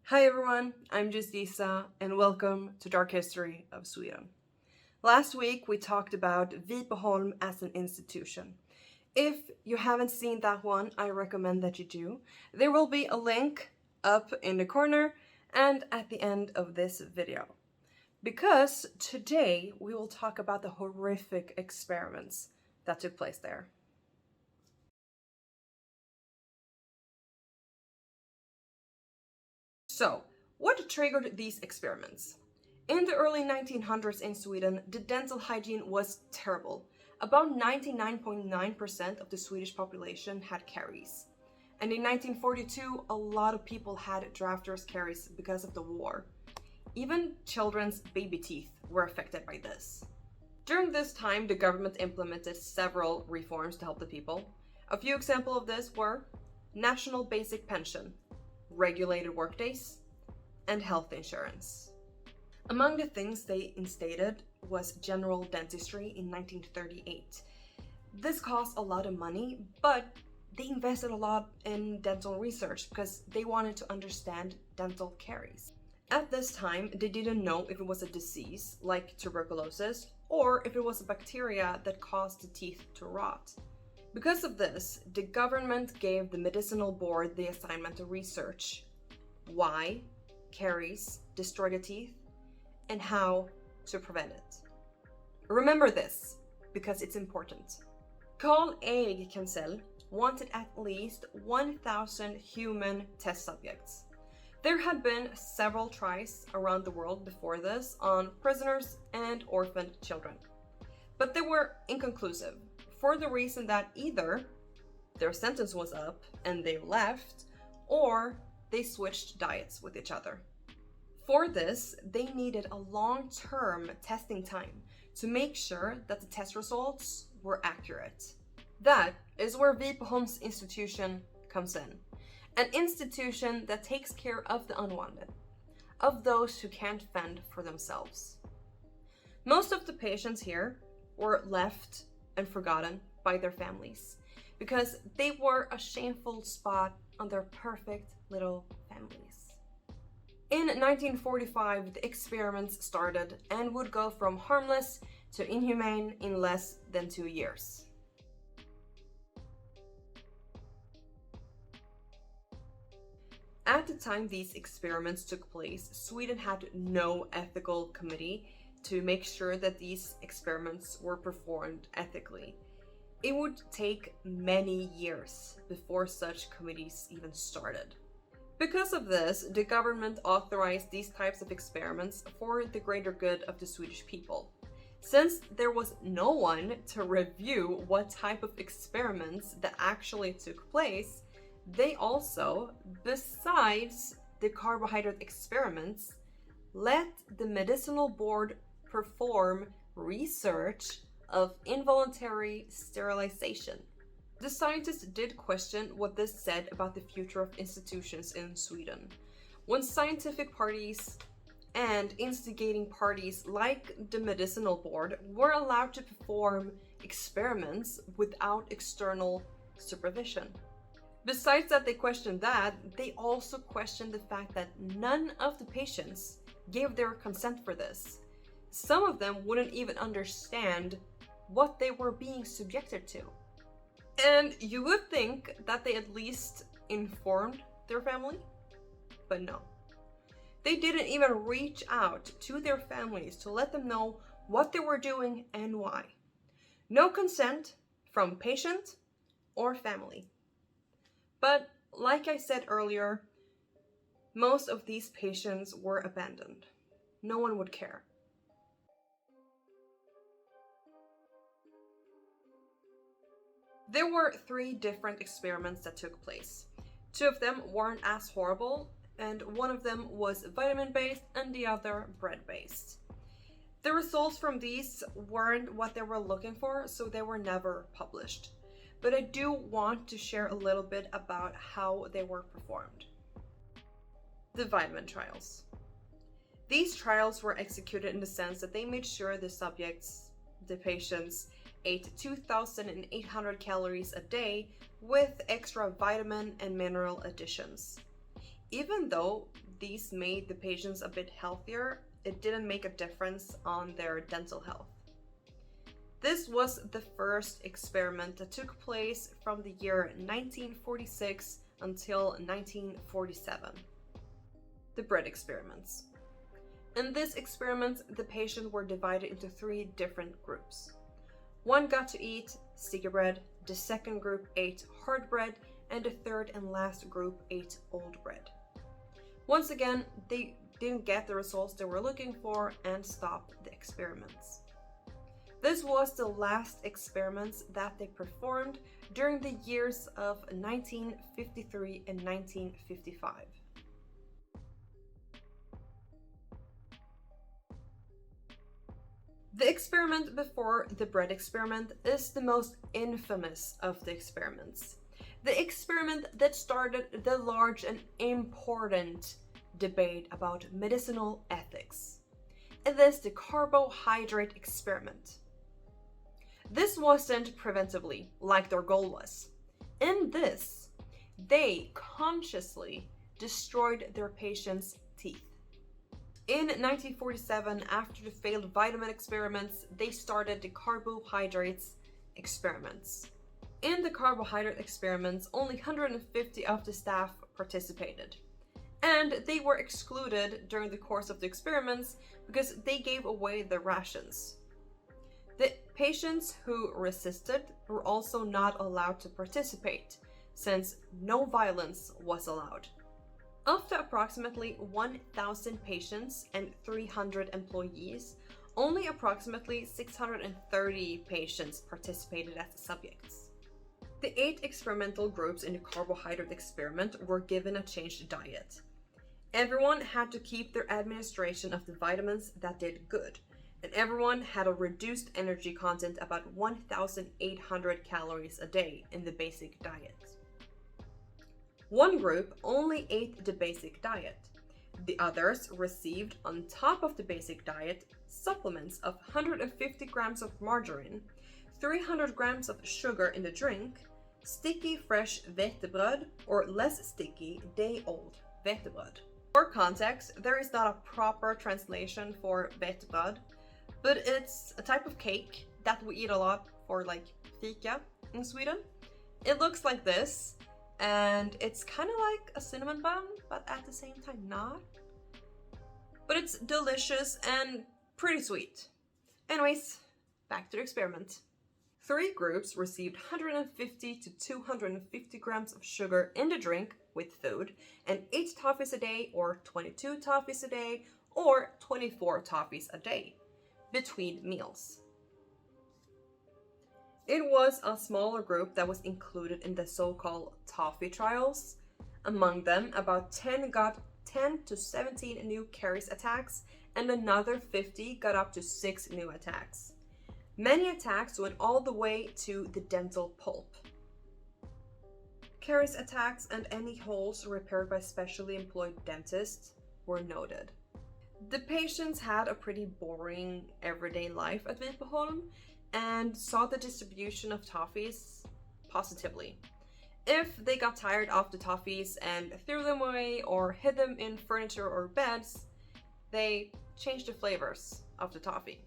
Hi everyone, I'm Justisa and welcome to Dark History of Sweden. Last week we talked about Vipeholm as an institution. If you haven't seen that one, I recommend that you do. There will be a link up in the corner and at the end of this video. Because today we will talk about the horrific experiments that took place there. So, what triggered these experiments? In the early 1900s in Sweden, the dental hygiene was terrible. About 99.9% of the Swedish population had caries. And in 1942, a lot of people had drafters caries because of the war. Even children's baby teeth were affected by this. During this time, the government implemented several reforms to help the people. A few examples of this were national basic pension, regulated workdays, and health insurance. Among the things they instated was general dentistry in 1938. This cost a lot of money, but they invested a lot in dental research because they wanted to understand dental caries. At this time, they didn't know if it was a disease like tuberculosis or if it was a bacteria that caused the teeth to rot. Because of this, the government gave the medicinal board the assignment to research why caries destroy the teeth and how to prevent it. Remember this, because it's important. Carl Erik Cancel wanted at least 1,000 human test subjects. There had been several tries around the world before this on prisoners and orphaned children, but they were inconclusive for the reason that either their sentence was up and they left, or they switched diets with each other. For this, they needed a long-term testing time to make sure that the test results were accurate. That is where Vipeholms institution comes in. An institution that takes care of the unwanted, of those who can't fend for themselves. Most of the patients here were left and forgotten by their families because they were a shameful spot on their perfect little families. In 1945, the experiments started and would go from harmless to inhumane in less than 2 years. At the time these experiments took place, Sweden had no ethical committee to make sure that these experiments were performed ethically. It would take many years before such committees even started. Because of this, the government authorized these types of experiments for the greater good of the Swedish people. Since there was no one to review what type of experiments that actually took place, they also, besides the carbohydrate experiments, let the medicinal board perform research of involuntary sterilization. The scientists did question what this said about the future of institutions in Sweden. When scientific parties and instigating parties like the medicinal board were allowed to perform experiments without external supervision. Besides that they questioned that, they also questioned the fact that none of the patients gave their consent for this. Some of them wouldn't even understand what they were being subjected to. And you would think that they at least informed their family, but no. They didn't even reach out to their families to let them know what they were doing and why. No consent from patient or family. But like I said earlier, most of these patients were abandoned. No one would care. There were 3 different experiments that took place. 2 of them weren't as horrible, and one of them was vitamin-based and the other bread-based. The results from these weren't what they were looking for, so they were never published. But I do want to share a little bit about how they were performed. The vitamin trials. These trials were executed in the sense that they made sure the subjects, the patients, ate 2,800 calories a day with extra vitamin and mineral additions. Even though these made the patients a bit healthier, it didn't make a difference on their dental health. This was the first experiment that took place from the year 1946 until 1947. The bread experiments. In this experiment, the patients were divided into 3 different groups. One got to eat sticky bread, the second group ate hard bread, and the third and last group ate old bread. Once again, they didn't get the results they were looking for and stopped the experiments. This was the last experiments that they performed during the years of 1953 and 1955. The experiment before the bread experiment is the most infamous of the experiments. The experiment that started the large and important debate about medicinal ethics. It is the Carbohydrate Experiment. This wasn't preventively, like their goal was. In this, they consciously destroyed their patients' teeth. In 1947, after the failed vitamin experiments, they started the Carbohydrates Experiments. In the Carbohydrate Experiments, only 150 of the staff participated. And they were excluded during the course of the experiments because they gave away their rations. The patients who resisted were also not allowed to participate, since no violence was allowed. Of the approximately 1,000 patients and 300 employees, only approximately 630 patients participated as subjects. The 8 experimental groups in the Carbohydrate Experiment were given a changed diet. Everyone had to keep their administration of the vitamins that did good, and everyone had a reduced energy content about 1,800 calories a day in the basic diet. One group only ate the basic diet. The others received, on top of the basic diet, supplements of 150 grams of margarine, 300 grams of sugar in the drink, sticky fresh vetebröd, or less sticky day-old vetebröd. For context, there is not a proper translation for vetebröd, but it's a type of cake that we eat a lot for like fika in Sweden. It looks like this, and it's kind of like a cinnamon bun, but at the same time not. But it's delicious and pretty sweet. Anyways, back to the experiment. 3 groups received 150 to 250 grams of sugar in the drink with food, and 8 toffees a day, or 22 toffees a day, or 24 toffees a day between meals. It was a smaller group that was included in the so-called toffee trials. Among them, about 10 got 10 to 17 new caries attacks, and another 50 got up to 6 new attacks. Many attacks went all the way to the dental pulp. Caries attacks and any holes repaired by specially employed dentists were noted. The patients had a pretty boring everyday life at Vipeholm and saw the distribution of toffees positively. If they got tired of the toffees and threw them away or hid them in furniture or beds, they changed the flavors of the toffee.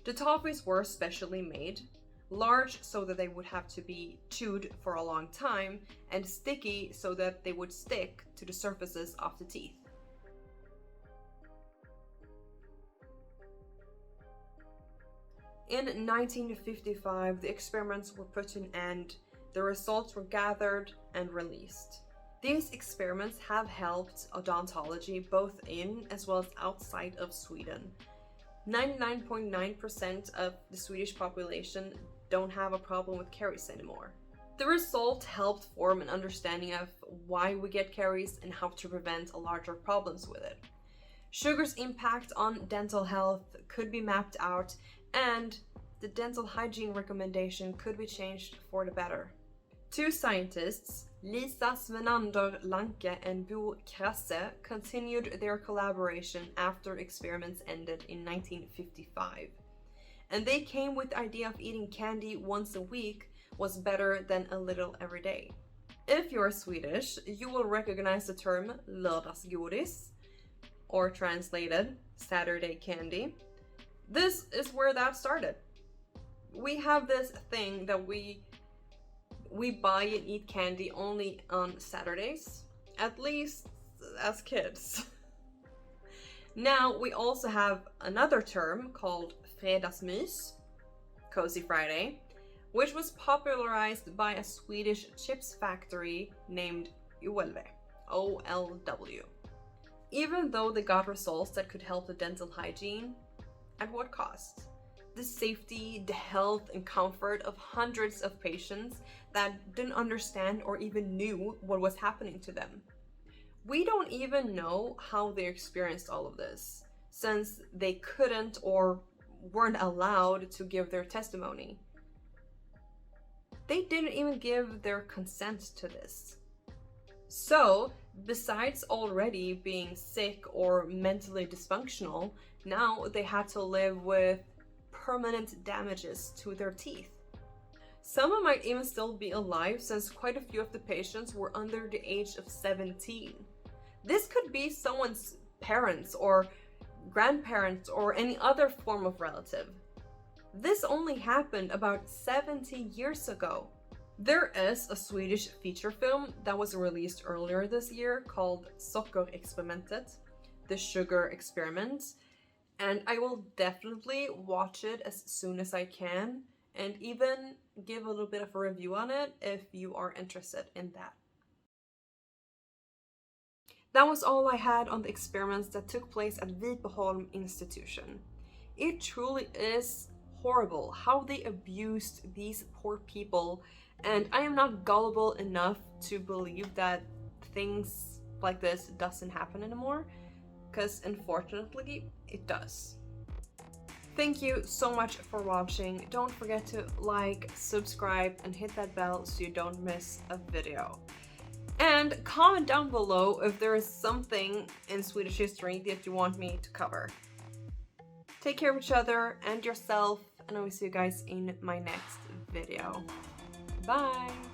The toffees were specially made, large so that they would have to be chewed for a long time, and sticky so that they would stick to the surfaces of the teeth. In 1955, the experiments were put to an end, the results were gathered and released. These experiments have helped odontology both in as well as outside of Sweden. 99.9% of the Swedish population don't have a problem with caries anymore. The result helped form an understanding of why we get caries and how to prevent larger problems with it. Sugar's impact on dental health could be mapped out, and the dental hygiene recommendation could be changed for the better. 2 scientists, Lisa Svenander Lanke and Bo Krasse, continued their collaboration after experiments ended in 1955. And they came with the idea of eating candy once a week was better than a little every day. If you're Swedish, you will recognize the term lördagsgodis, or translated, Saturday candy. This is where that started. We have this thing that we buy and eat candy only on Saturdays, at least as kids. Now we also have another term called fredagsmys, Cozy Friday, which was popularized by a Swedish chips factory named OLW. OLW. Even though they got results that could help the dental hygiene, at what cost? The safety, the health, and comfort of hundreds of patients that didn't understand or even knew what was happening to them. We don't even know how they experienced all of this, since they couldn't or weren't allowed to give their testimony. They didn't even give their consent to this. So, besides already being sick or mentally dysfunctional, now they had to live with permanent damages to their teeth. Some might even still be alive, since quite a few of the patients were under the age of 17. This could be someone's parents or grandparents or any other form of relative. This only happened about 70 years ago. There is a Swedish feature film that was released earlier this year called Sockerexperimentet, the Sugar Experiment, and I will definitely watch it as soon as I can and even give a little bit of a review on it if you are interested in that. That was all I had on the experiments that took place at Vipeholm Institution. It truly is horrible how they abused these poor people, and I am not gullible enough to believe that things like this doesn't happen anymore, because unfortunately it does. Thank you so much for watching. Don't forget to like, subscribe, and hit that bell so you don't miss a video. And comment down below if there is something in Swedish history that you want me to cover. Take care of each other and yourself, and I will see you guys in my next video. Bye!